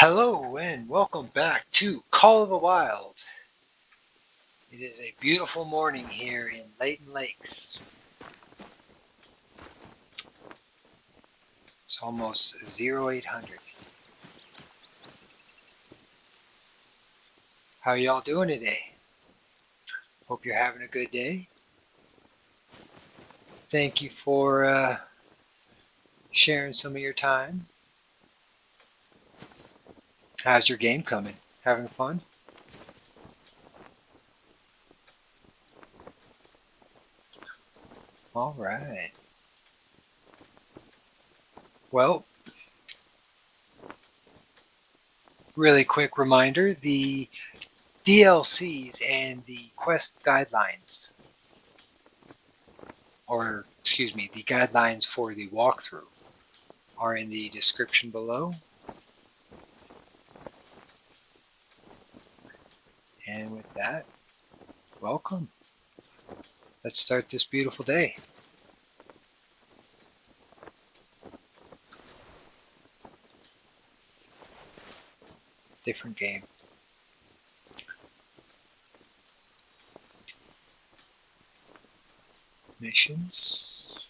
Hello and welcome back to Call of the Wild. It is a beautiful morning here in Layton Lakes. It's almost 0800. How y'all doing today? Hope you're having a good day. Thank you for sharing some of your time. How's your game coming? Having fun? All right. Well, really quick reminder, the DLCs and the quest guidelines, or excuse me, the guidelines for the walkthrough are in the description below. And with that, welcome. Let's start this beautiful day. Different game. Missions.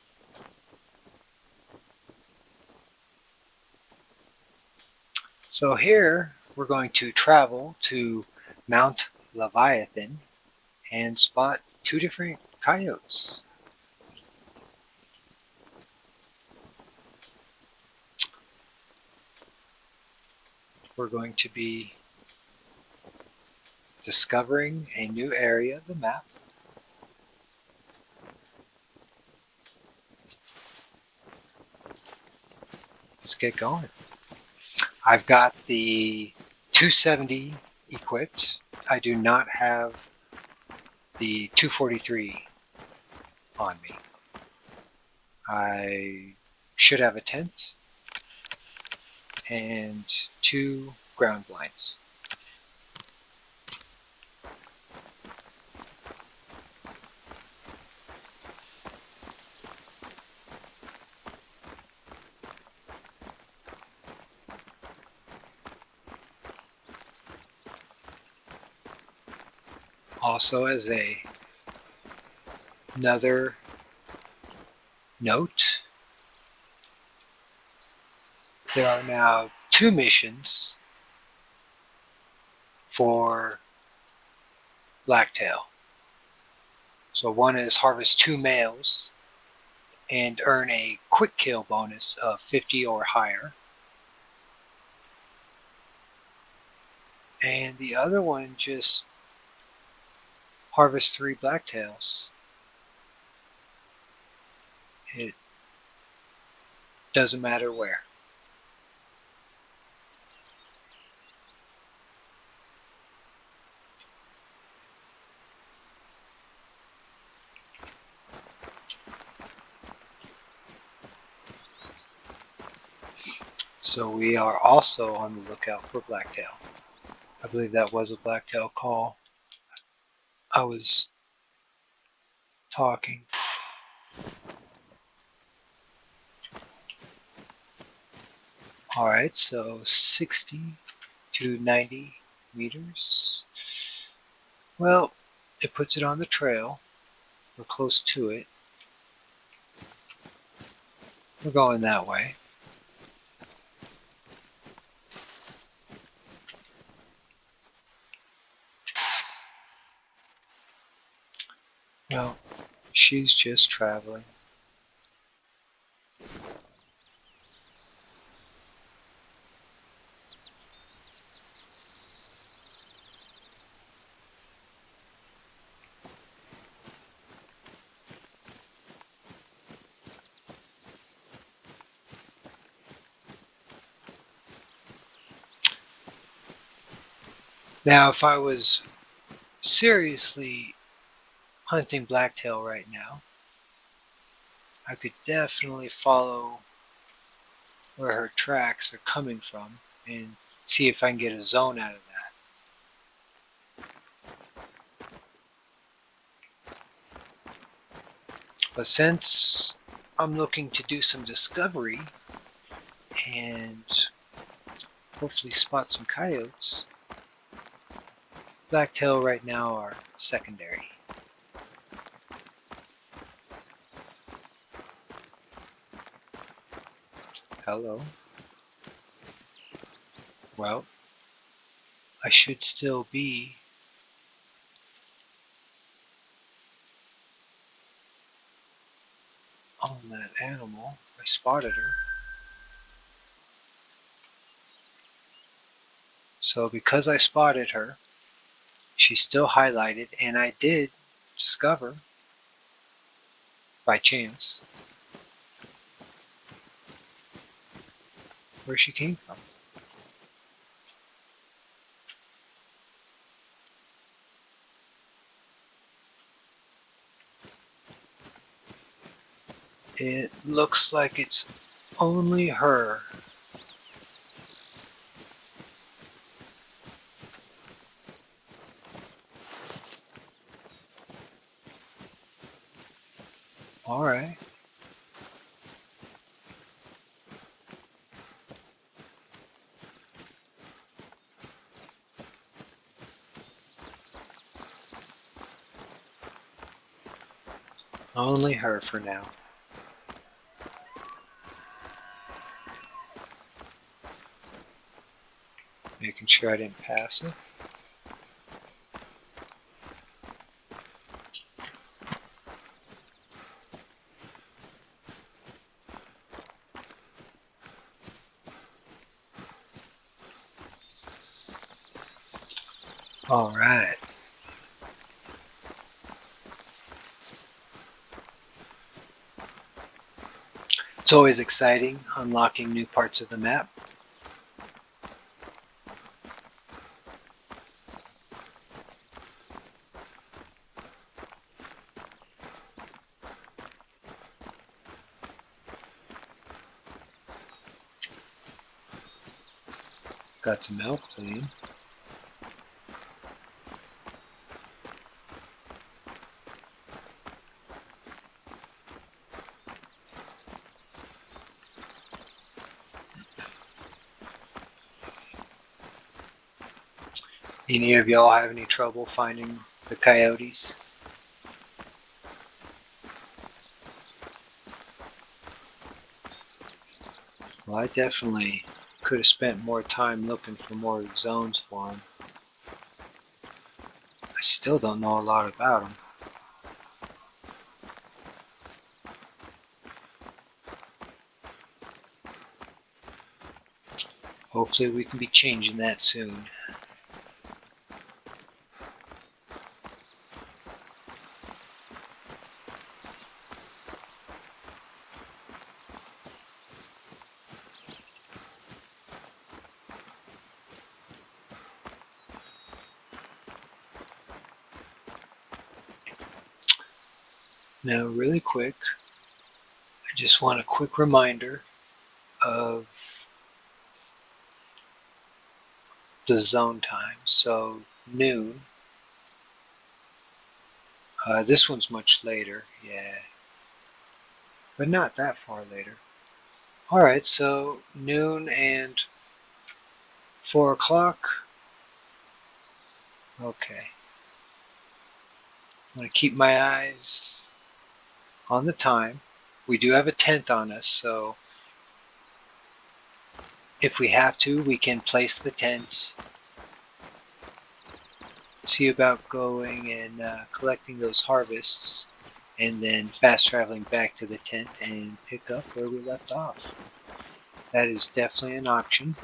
So here we're going to travel to Mount Leviathan and spot two different coyotes. We're going to be discovering a new area of the map. Let's get going. I've got the 270 equipped. I do not have the 243 on me. I should have a tent and 2 ground blinds. Also, as another note, there are now 2 missions for Blacktail. So one is harvest 2 males and earn a quick kill bonus of 50 or higher. And the other one just harvest 3 blacktails. It doesn't matter where. So we are also on the lookout for blacktail. I believe that was a blacktail call. I was talking. Alright, so 60 to 90 meters. Well, it puts it on the trail. We're close to it. We're going that way. Well, she's just traveling. Now, if I was seriously hunting blacktail right now, I could definitely follow where her tracks are coming from and see if I can get a zone out of that. But since I'm looking to do some discovery and hopefully spot some coyotes. Blacktail right now are secondary. Hello. Well, I should still be on that animal. I spotted her. So because I spotted her, she's still highlighted, and I did discover, by chance, where she came from. It looks like it's only her. Alright. Only her for now. Making sure I didn't pass it. Alright. It's always exciting unlocking new parts of the map. Got some milk clean. Any of y'all have any trouble finding the coyotes? Well, I definitely could have spent more time looking for more zones for them. I still don't know a lot about them. Hopefully we can be changing that soon. Now, really quick, I just want a quick reminder of the zone time. So, noon. This one's much later, yeah, but not that far later. Alright, so noon and 4 o'clock. Okay. I'm going to keep my eyes on the time. We do have a tent on us, so if we have to, we can place the tent, see about going and collecting those harvests, and then fast traveling back to the tent and pick up where we left off. That is definitely an option.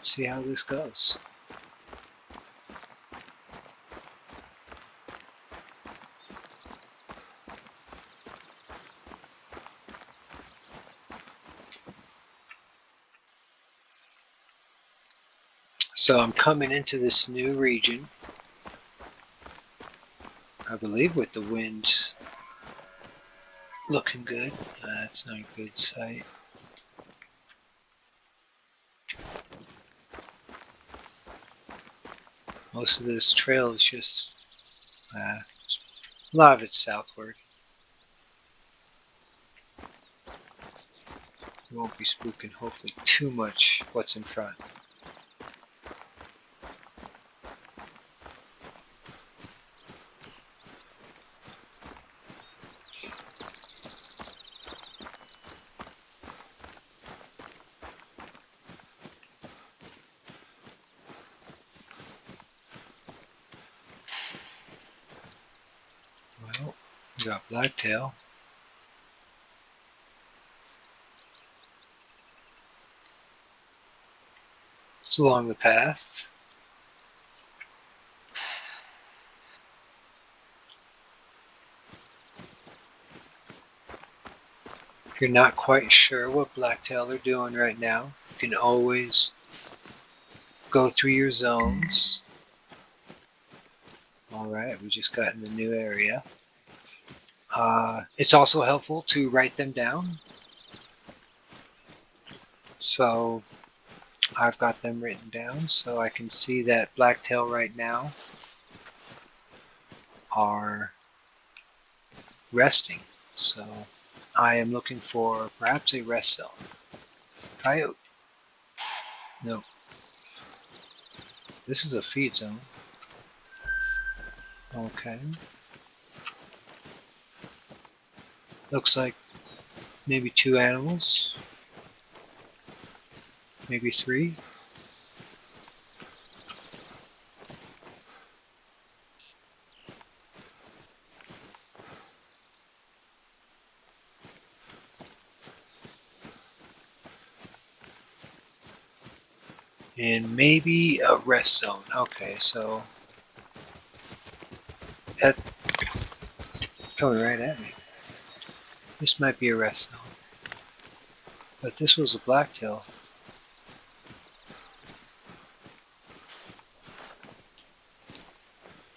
See how this goes. So I'm coming into this new region, I believe, with the wind looking good. That's not a good sight. Most of this trail is just, a lot of it's southward. We won't be spooking hopefully too much what's in front. Well, we got blacktail. It's along the path. If you're not quite sure what blacktail are doing right now, you can always go through your zones. Alright, we just got in the new area. It's also helpful to write them down. So I've got them written down so I can see that blacktail right now are resting. So I am looking for perhaps a rest zone. Coyote. No. This is a feed zone. Okay. Looks like maybe 2 animals. Maybe 3. And maybe a rest zone. Okay, so that coming right at me. This might be a rest zone. But this was a blacktail.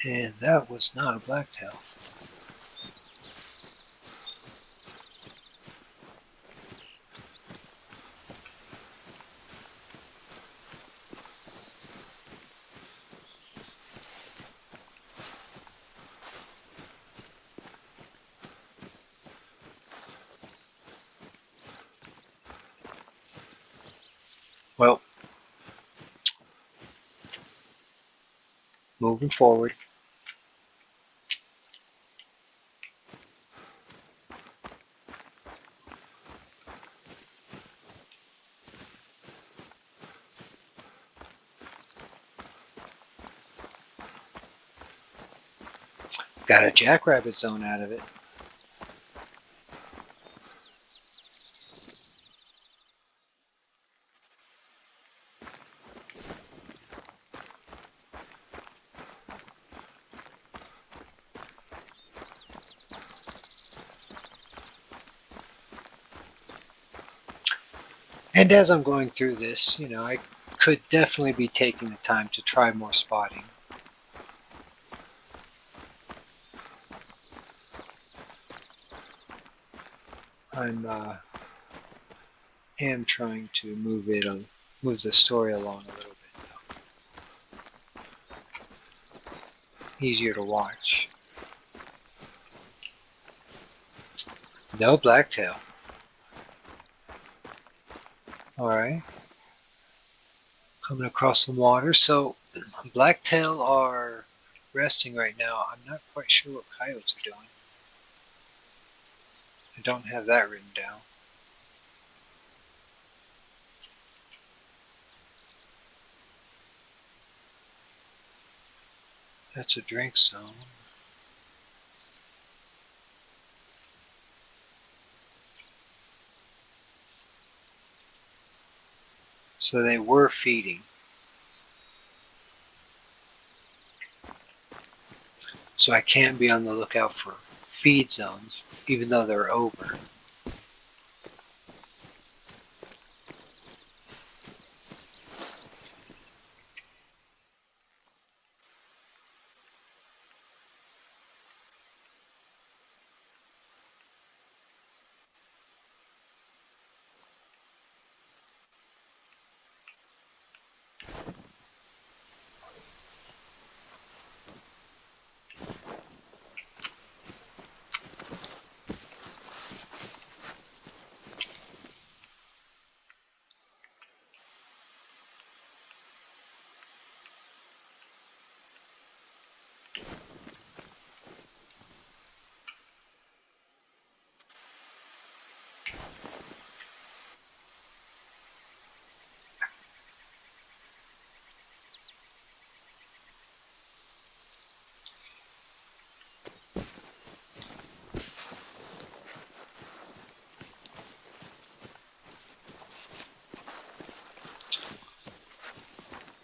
And that was not a blacktail. Well, moving forward. Got a jackrabbit zone out of it. And as I'm going through this, I could definitely be taking the time to try more spotting. I'm am trying to move the story along a little bit though. Easier to watch. No blacktail. All right, coming across some water. So blacktail are resting right now. I'm not quite sure what coyotes are doing. I don't have that written down. That's a drink zone. So they were feeding. So I can be on the lookout for feed zones, even though they're over.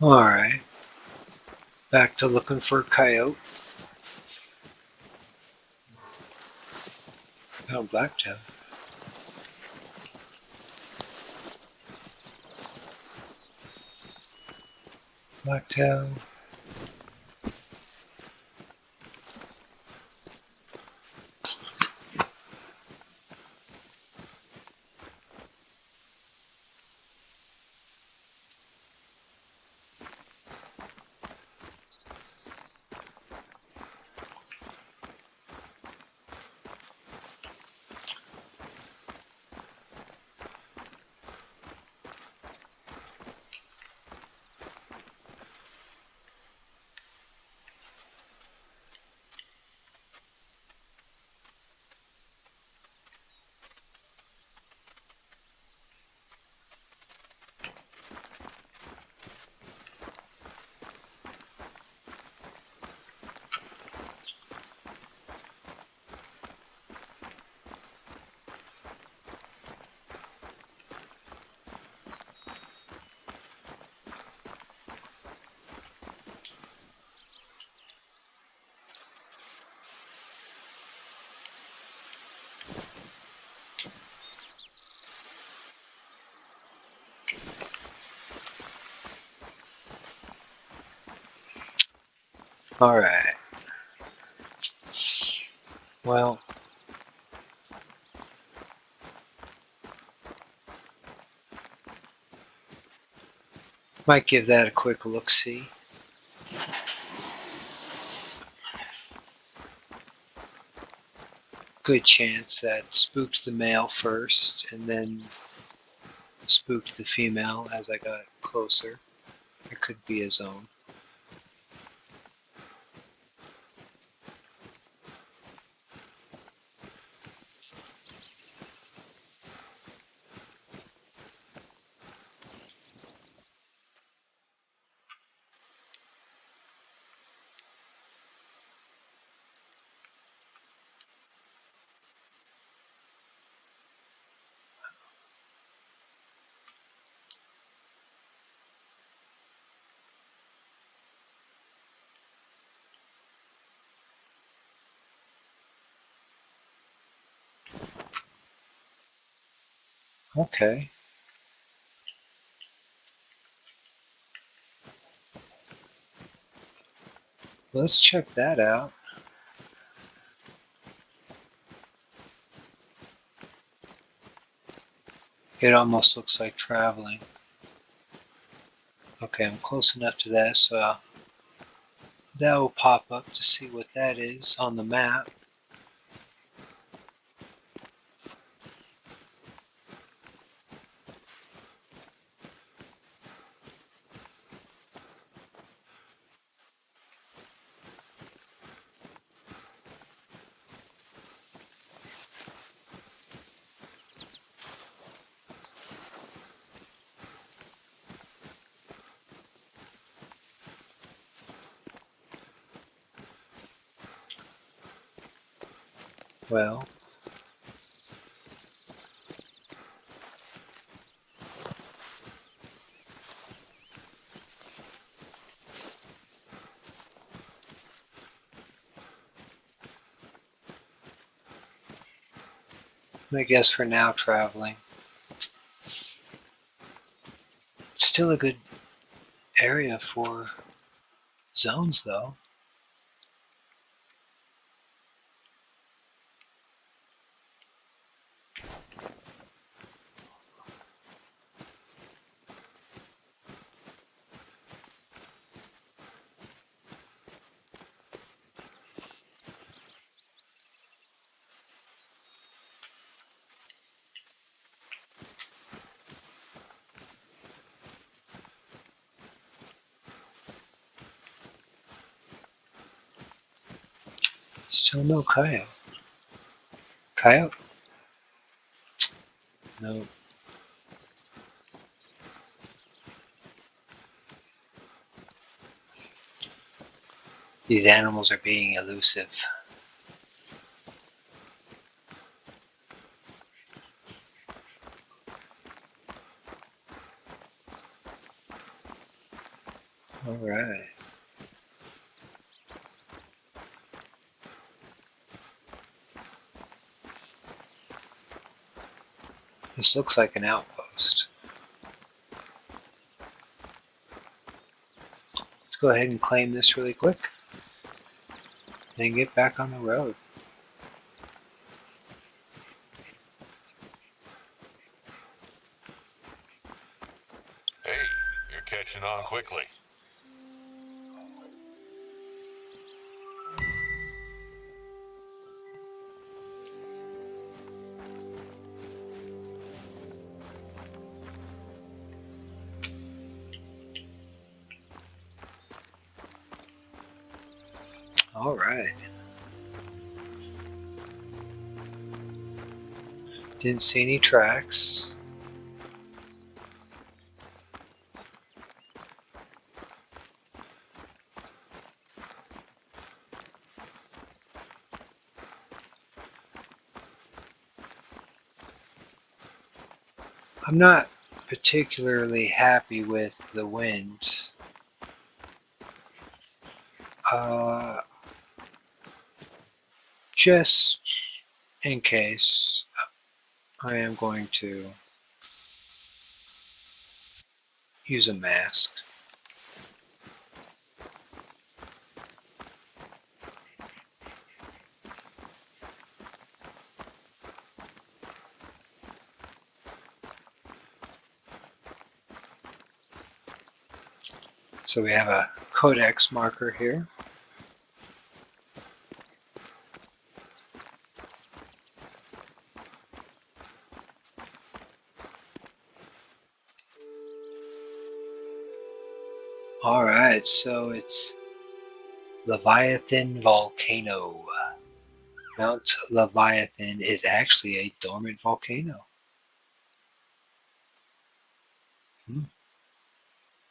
Alright, back to looking for a coyote. Oh, blacktail. Blacktail. Alright. Well, might give that a quick look-see. Good chance that spooked the male first and then spooked the female as I got closer. It could be his own. Okay, let's check that out. It almost looks like traveling. Okay, I'm close enough to that, so that will pop up to see what that is on the map. Well, I guess for now traveling. Still a good area for zones though. Still no coyote. Coyote? No. These animals are being elusive. All right. This looks like an outpost. Let's go ahead and claim this really quick. Then get back on the road. Hey, you're catching on quickly. All right. Didn't see any tracks. I'm not particularly happy with the winds. Uh, just in case, I am going to use a mask. So we have a codex marker here. All right, so it's Leviathan Volcano. Mount Leviathan is actually a dormant volcano. Hmm.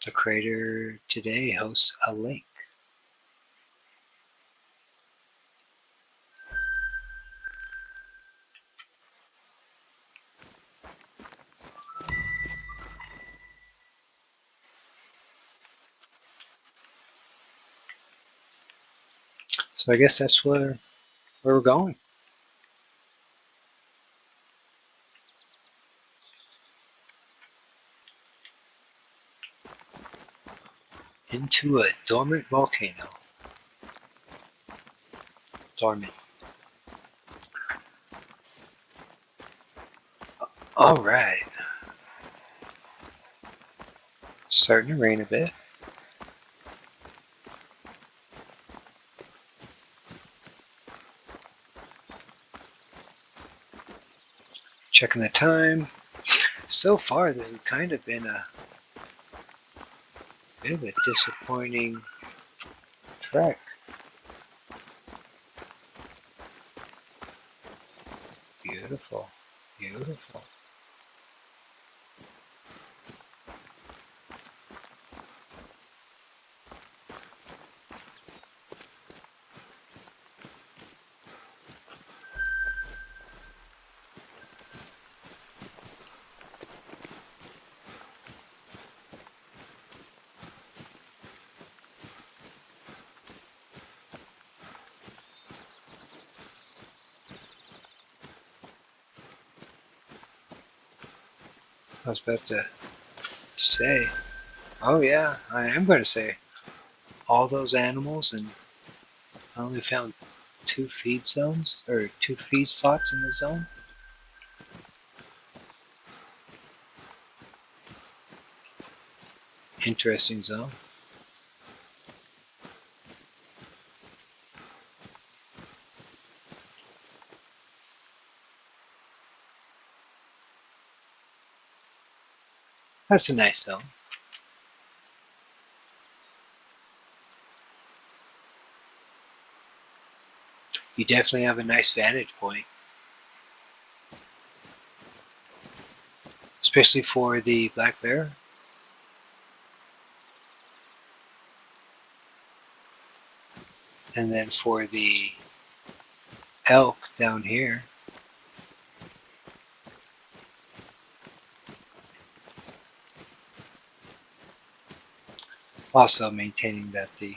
The crater today hosts a lake. So I guess that's where we're going. Into a dormant volcano. Dormant. All right. Starting to rain a bit. Checking the time. So far, this has kind of been a bit of a disappointing trek. Beautiful. Beautiful. I was about to say, oh yeah, I am going to say all those animals, and I only found 2 feed zones, or 2 feed slots in the zone. Interesting zone. That's a nice zone. You definitely have a nice vantage point, especially for the black bear. And then for the elk down here, Also maintaining that the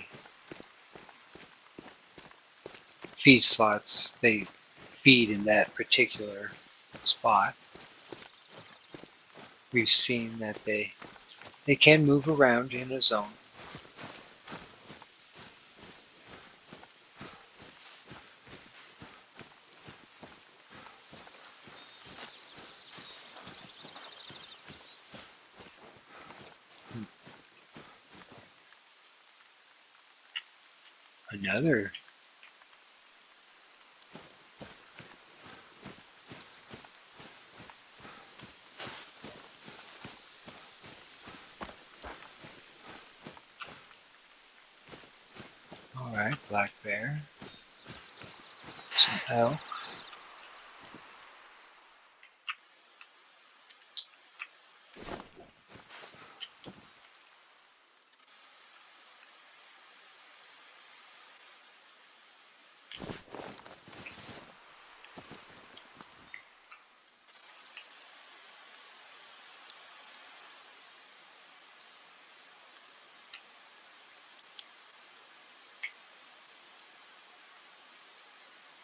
feed slots, they feed in that particular spot. We've seen that they can move around in a zone. Another. All right, black bear, some elk.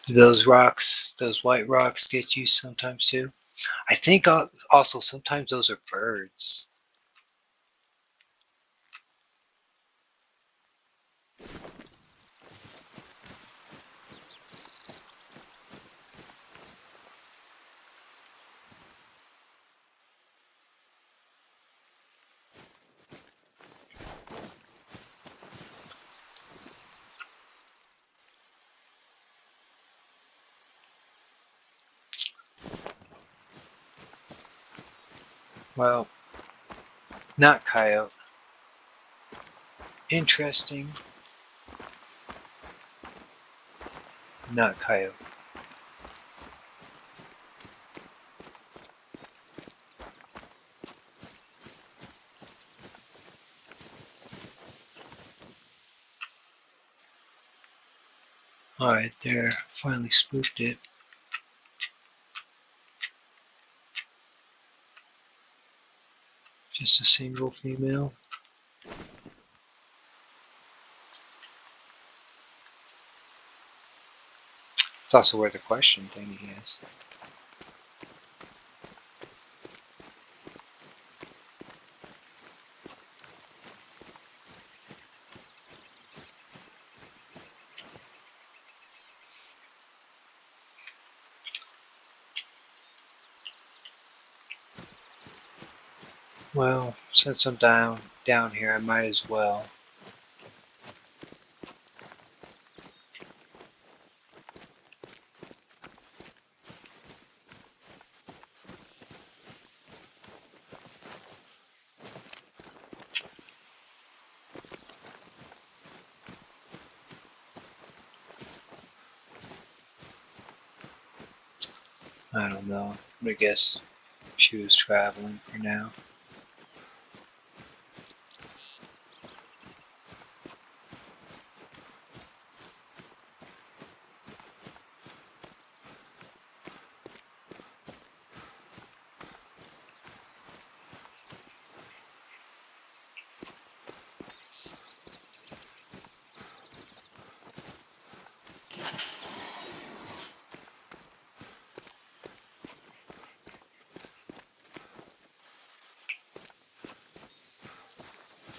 Do those rocks, those white rocks, get you sometimes too? I think also sometimes those are birds. Well, not coyote. Interesting, not coyote. All right, there, finally spooked it. Just a single female. It's also where the question thing is. Well, since I'm down here, I might as well. I don't know. I guess she was traveling for now.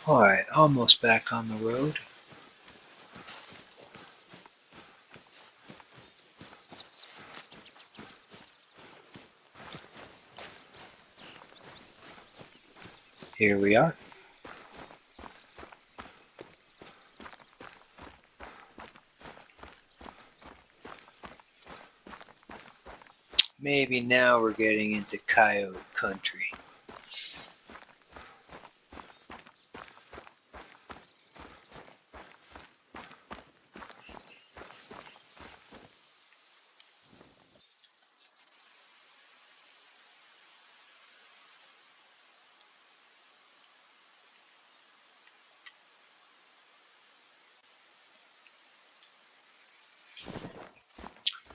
Alright, almost back on the road. Here we are. Maybe now we're getting into coyote country.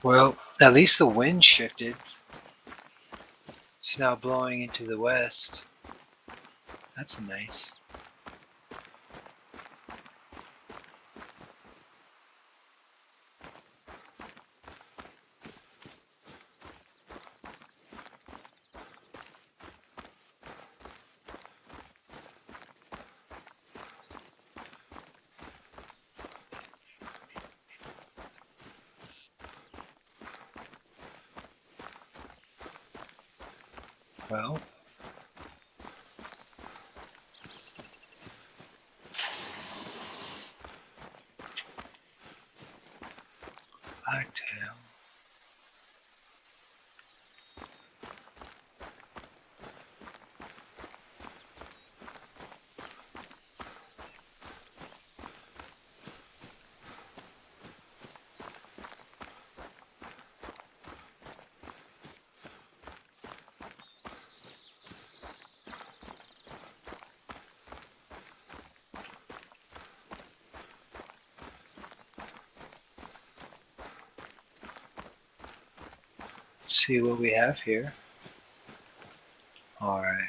Well, at least the wind shifted. It's now blowing into the west. That's nice. Well, blacktail. Let's see what we have here. All right.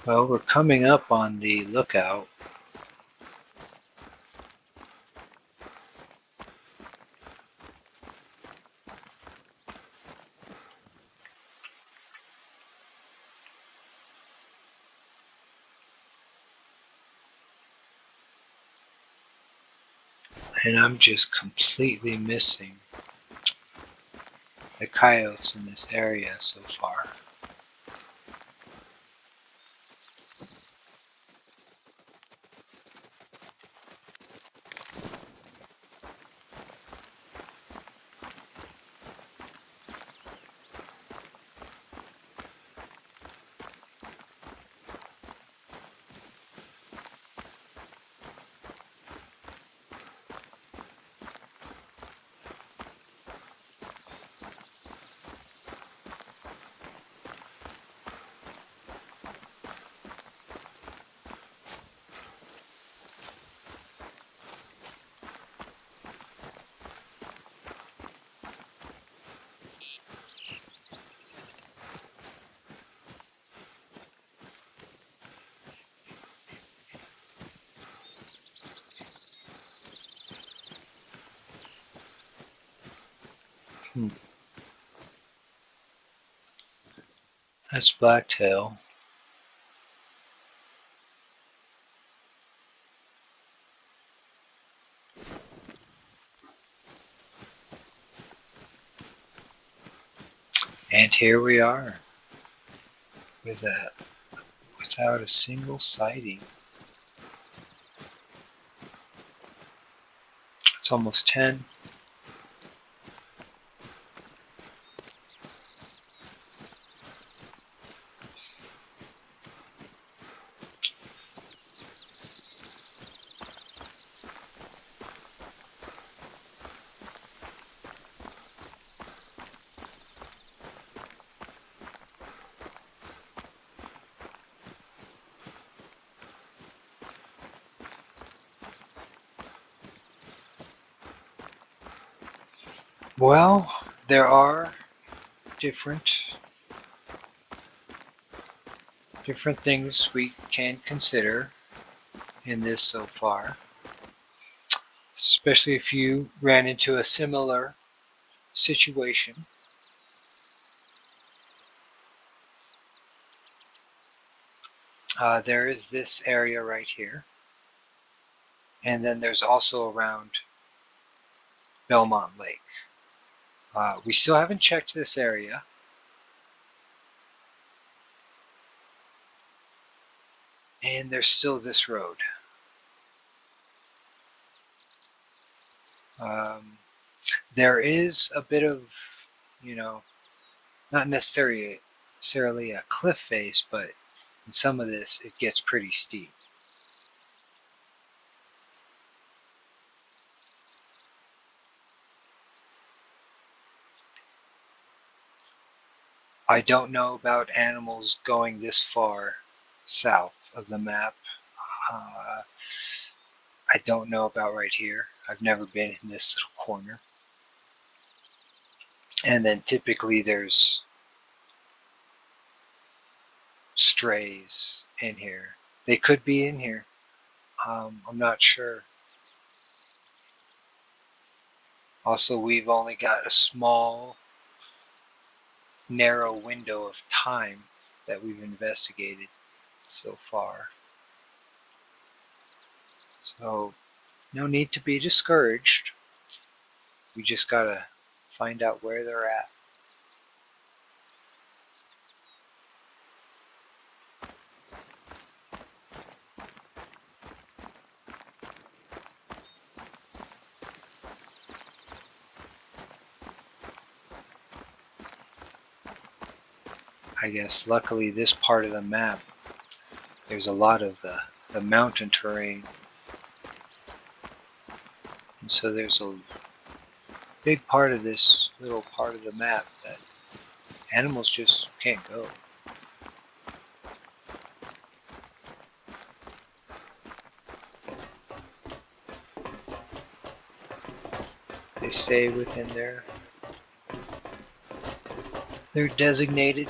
Well, we're coming up on the lookout. And I'm just completely missing the coyotes in this area so far. Hmm. That's blacktail. And here we are with without a single sighting. It's almost 10. Well, there are different different things we can consider in this so far, especially if you ran into a similar situation. There is this area right here, and then there's also around Belmont Lake. We still haven't checked this area, and there's still this road. Um, there is a bit of, you know, not necessarily a cliff face, but in some of this it gets pretty steep. I don't know about animals going this far south of the map. Uh, I don't know about right here. I've never been in this little corner. And then typically there's strays in here. They could be in here. I'm not sure. Also, we've only got a small narrow window of time that we've investigated so far. So, no need to be discouraged. We just gotta find out where they're at. I guess luckily this part of the map, there's a lot of the mountain terrain. And so there's a big part of this little part of the map that animals just can't go. They stay within their designated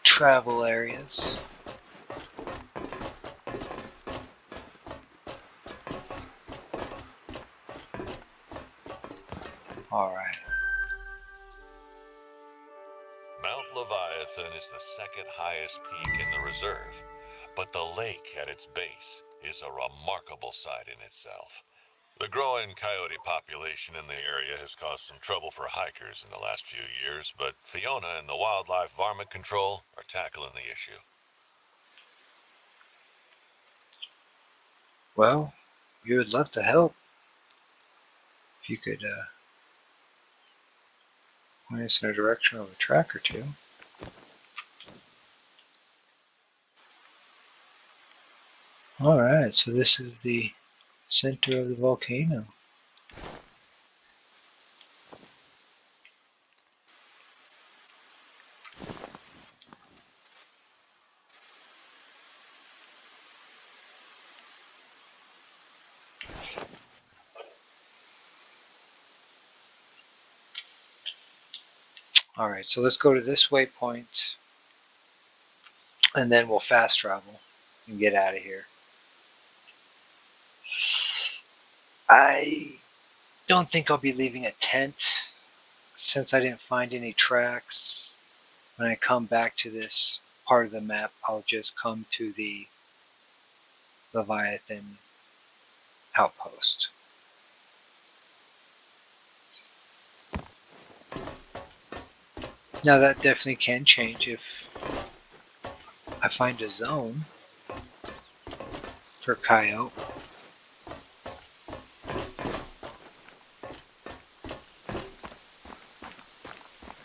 travel areas. Alright. Mount Leviathan is the second highest peak in the reserve, but the lake at its base is a remarkable sight in itself. The growing coyote population in the area has caused some trouble for hikers in the last few years, but Fiona and the Wildlife Varmint Control are tackling the issue. Well, we would love to help. If you could point us in a direction of a track or two. Alright, so this is the center of the volcano. Alright, so let's go to this waypoint and then we'll fast travel and get out of here. I don't think I'll be leaving a tent since I didn't find any tracks. When I come back to this part of the map, I'll just come to the Leviathan outpost. Now that definitely can change if I find a zone for coyote.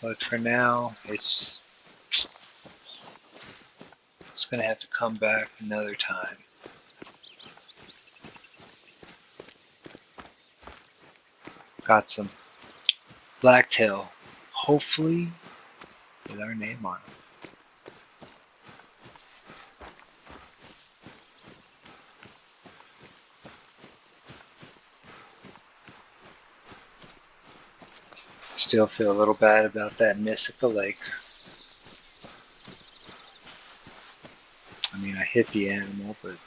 But for now, it's going to have to come back another time. Got some blacktail, hopefully with our name on it. Still feel a little bad about that miss at the lake. I mean, I hit the animal, but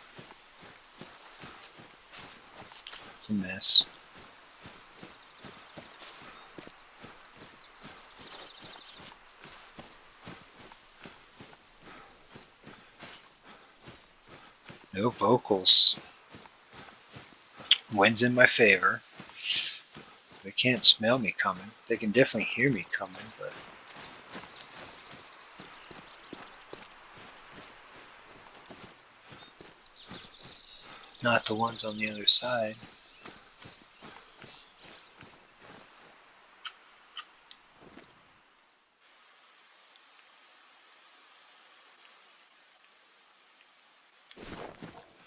it's a miss. No vocals. Wind's in my favor. They can't smell me coming. They can definitely hear me coming, but not the ones on the other side.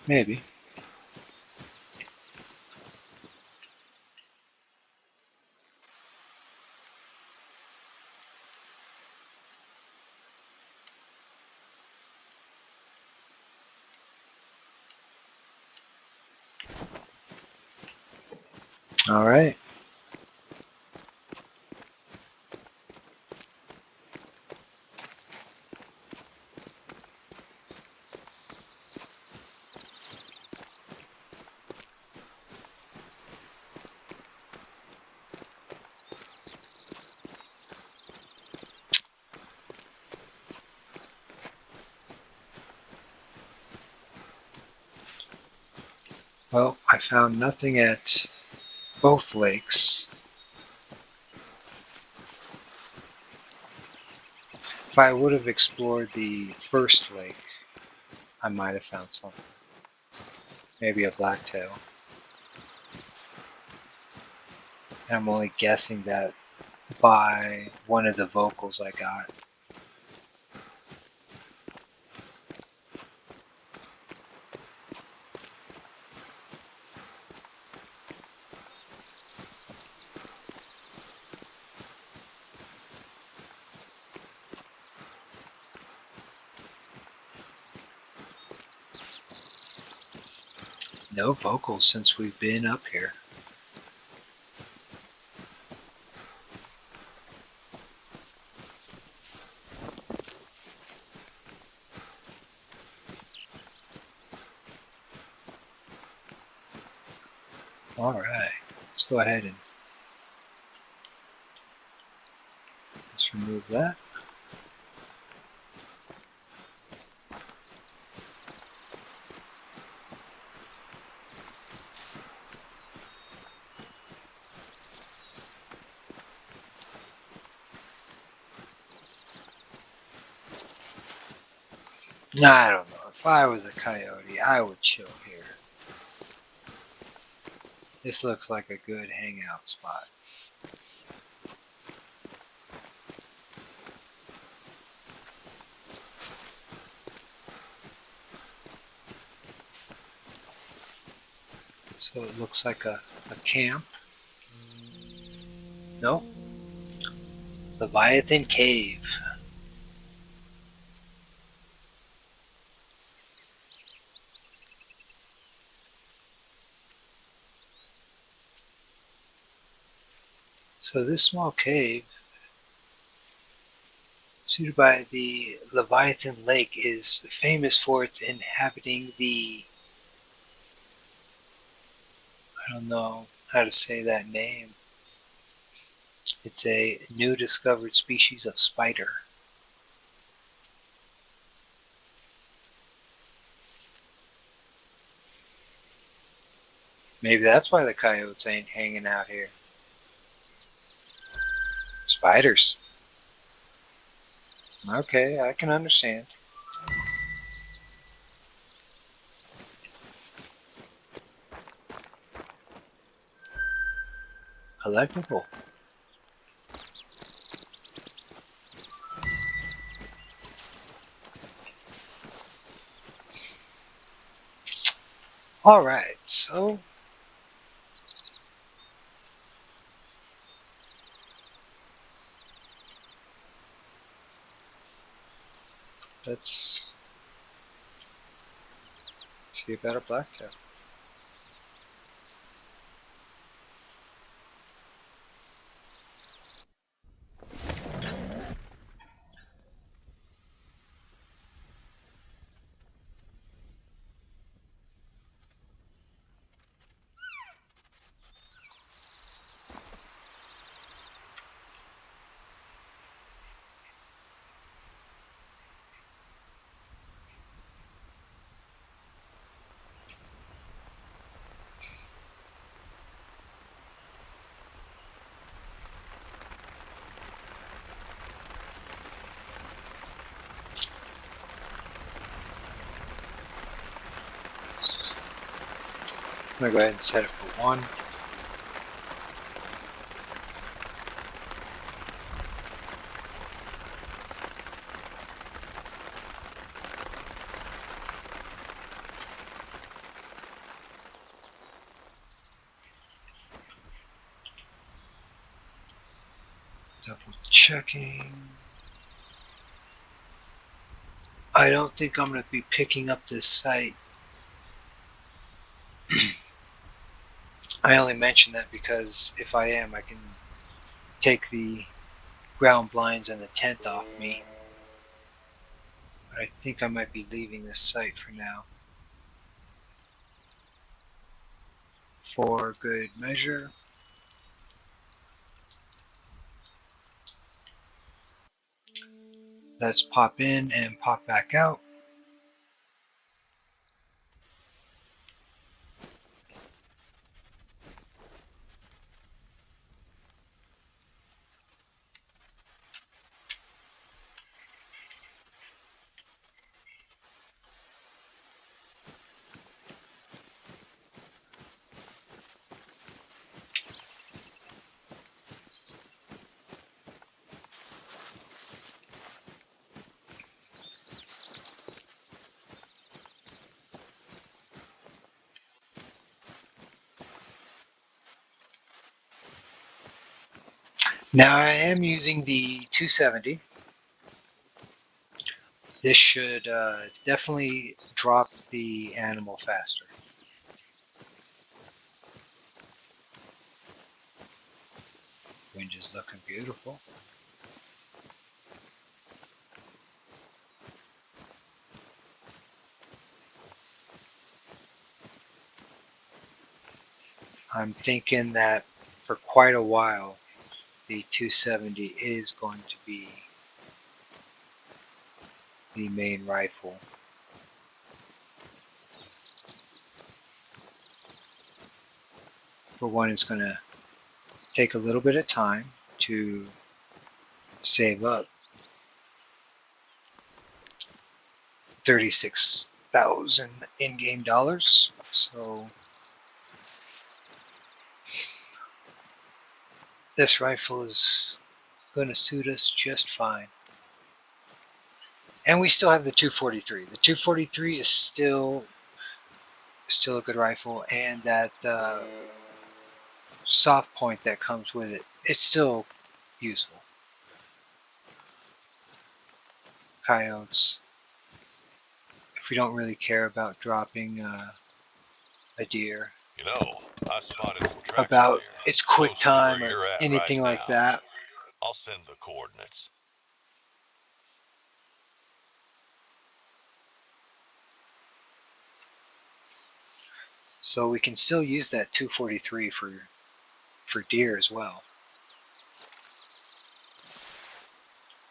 Maybe. All right. Well, I found nothing at both lakes. If I would have explored the first lake, I might have found something. Maybe a blacktail. And I'm only guessing that by one of the vocals I got. No vocals since we've been up here. Alright, let's go ahead and just remove that. I don't know. If I was a coyote, I would chill here. This looks like a good hangout spot. So it looks like a camp. Nope. Leviathan Cave. So this small cave, suited by the Leviathan Lake, is famous for its inhabiting the, I don't know how to say that name. It's a new discovered species of spider. Maybe that's why the coyotes ain't hanging out here. Spiders. Okay, I can understand. Collectible. Alright, so let's see about a blacktail. I'm gonna go ahead and set it for one. Double checking. I don't think I'm gonna be picking up this site. I only mention that because if I am, I can take the ground blinds and the tent off me. But I think I might be leaving this site for now. For good measure. Let's pop in and pop back out. Now I am using the 270. This should definitely drop the animal faster. Wind is looking beautiful. I'm thinking that for quite a while, the 270 is going to be the main rifle. For one, it's going to take a little bit of time to save up 36,000 in-game dollars. So this rifle is going to suit us just fine. And we still have the 243. The 243 is still a good rifle, and that soft point that comes with it, it's still useful. Coyotes, if we don't really care about dropping a deer, You know, I spotted some tracks of about deer its quick close to where time or you're at right anything like now. that. I'll send the coordinates. So we can still use that 243 for deer as well.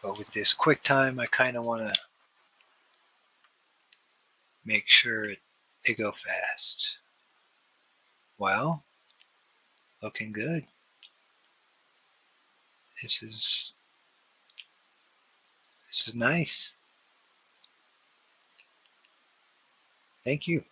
But with this quick time, I kind of want to make sure they go fast. Well, looking good. This is nice. Thank you.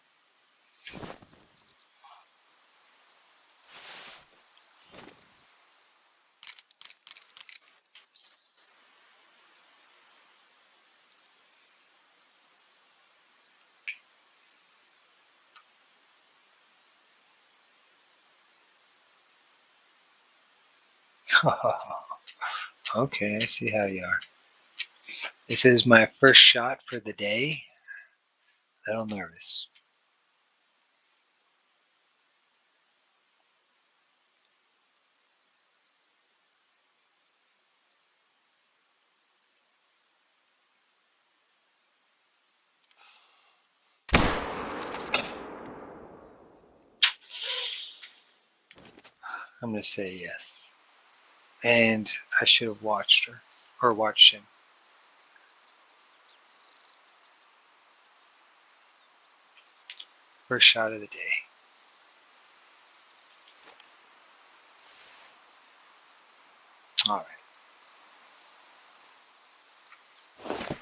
Okay, I see how you are. This is my first shot for the day. A little nervous. I'm going to say yes. And I should have watched her, or watched him. First shot of the day. All right.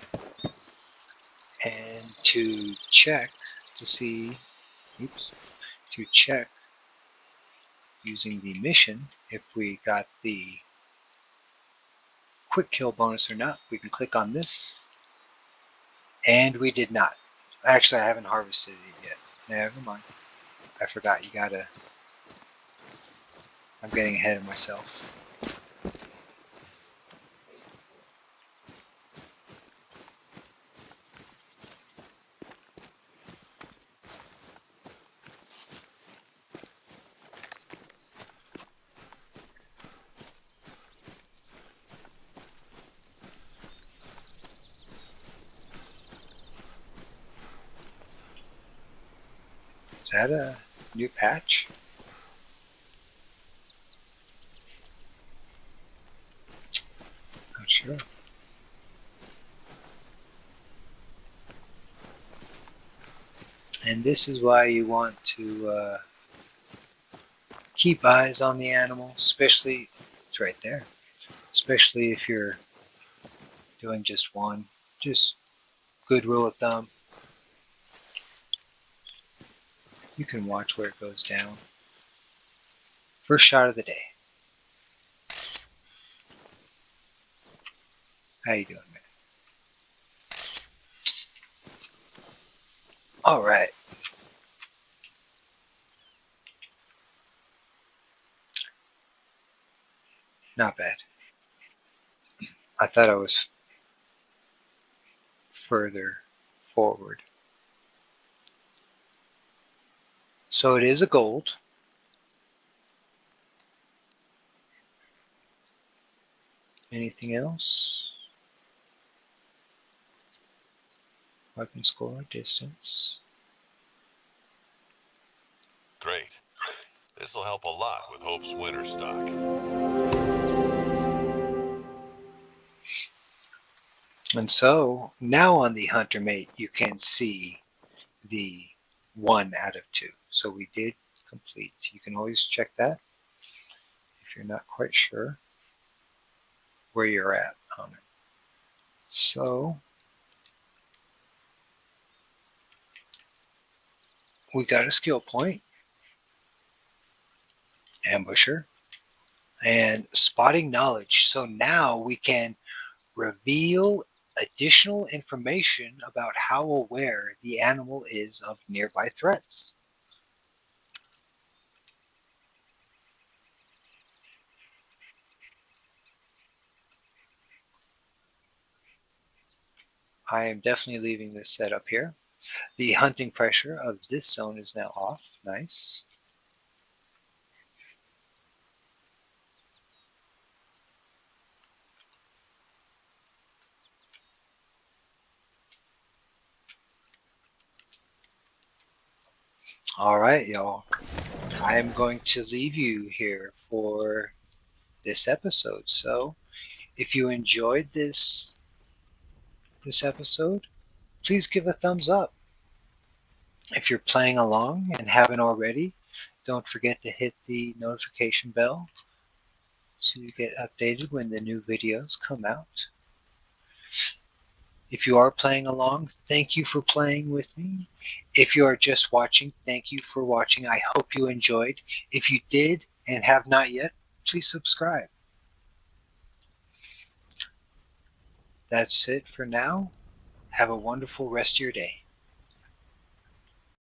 And to check to see, oops, to check using the mission if we got the quick kill bonus or not, we can click on this. And we did not. Actually, I haven't harvested it yet. Never mind. I forgot. You gotta. I'm getting ahead of myself. Is that a new patch? Not sure. And this is why you want to keep eyes on the animal, especially, it's right there, especially if you're doing just one. Just good rule of thumb, you can watch where it goes down. First shot of the day. How you doing, man? All right. Not bad. I thought I was further forward. So it is a gold. Anything else? Weapon score, distance. Great. This'll help a lot with Hope's winter stock. And so now on the Hunter Mate, you can see the 1 out of 2. So we did complete. You can always check that if you're not quite sure where you're at on it. So we got a skill point, ambusher, and spotting knowledge. So now we can reveal additional information about how aware the animal is of nearby threats. I am definitely leaving this set up here. The hunting pressure of this zone is now off. Nice. All right, y'all. I am going to leave you here for this episode. So, if you enjoyed this episode, please give a thumbs up. If you're playing along and haven't already, don't forget to hit the notification bell so you get updated when the new videos come out. If you are playing along, thank you for playing with me. If you are just watching, thank you for watching. I hope you enjoyed. If you did and have not yet, please subscribe. That's it for now. Have a wonderful rest of your day.